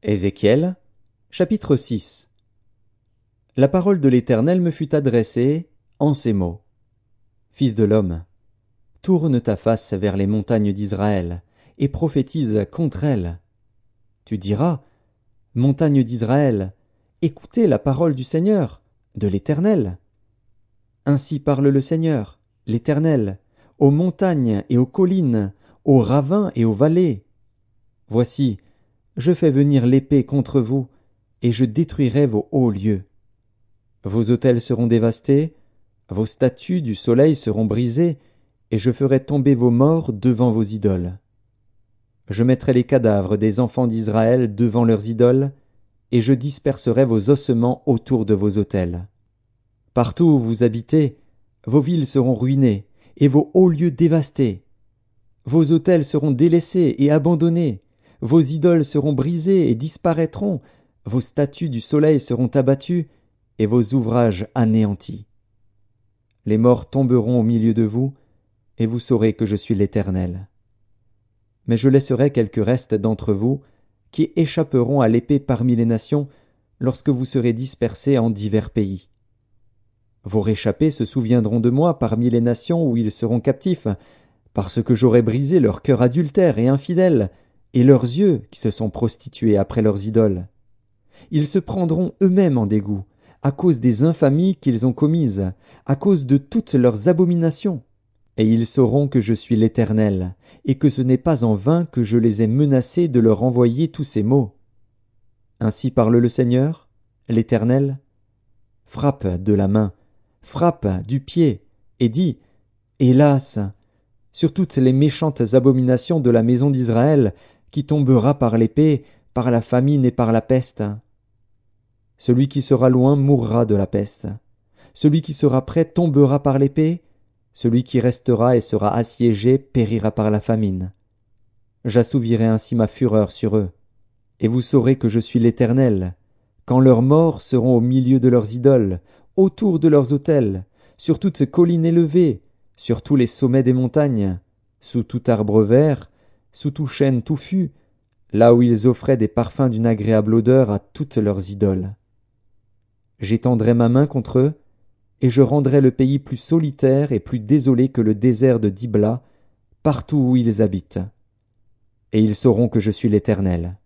Ézéchiel, chapitre 6. La parole de l'Éternel me fut adressée en ces mots. Fils de l'homme, tourne ta face vers les montagnes d'Israël, et prophétise contre elles. Tu diras, montagnes d'Israël, écoutez la parole du Seigneur, de l'Éternel. Ainsi parle le Seigneur, l'Éternel, aux montagnes et aux collines, aux ravins et aux vallées. Voici, je fais venir l'épée contre vous, et je détruirai vos hauts lieux. Vos autels seront dévastés, vos statues du soleil seront brisées, et je ferai tomber vos morts devant vos idoles. Je mettrai les cadavres des enfants d'Israël devant leurs idoles, et je disperserai vos ossements autour de vos autels. Partout où vous habitez, vos villes seront ruinées, et vos hauts lieux dévastés. Vos autels seront délaissés et abandonnés, vos idoles seront brisées et disparaîtront, vos statues du soleil seront abattues, et vos ouvrages anéantis. Les morts tomberont au milieu de vous, et vous saurez que je suis l'Éternel. Mais je laisserai quelques restes d'entre vous, qui échapperont à l'épée parmi les nations, lorsque vous serez dispersés en divers pays. Vos réchappés se souviendront de moi parmi les nations où ils seront captifs, parce que j'aurai brisé leur cœur adultère et infidèle, et leurs yeux qui se sont prostitués après leurs idoles. Ils se prendront eux-mêmes en dégoût, à cause des infamies qu'ils ont commises, à cause de toutes leurs abominations. Et ils sauront que je suis l'Éternel, et que ce n'est pas en vain que je les ai menacés de leur envoyer tous ces maux. Ainsi parle le Seigneur, l'Éternel. Frappe de la main, frappe du pied, et dis, hélas, sur toutes les méchantes abominations de la maison d'Israël, qui tombera par l'épée, par la famine et par la peste. Celui qui sera loin mourra de la peste. Celui qui sera près tombera par l'épée. Celui qui restera et sera assiégé périra par la famine. J'assouvirai ainsi ma fureur sur eux. Et vous saurez que je suis l'Éternel, quand leurs morts seront au milieu de leurs idoles, autour de leurs autels, sur toutes ces collines élevées, sur tous les sommets des montagnes, sous tout arbre vert, sous tout chêne touffu, là où ils offraient des parfums d'une agréable odeur à toutes leurs idoles. J'étendrai ma main contre eux, et je rendrai le pays plus solitaire et plus désolé que le désert de Dibla, partout où ils habitent. Et ils sauront que je suis l'Éternel.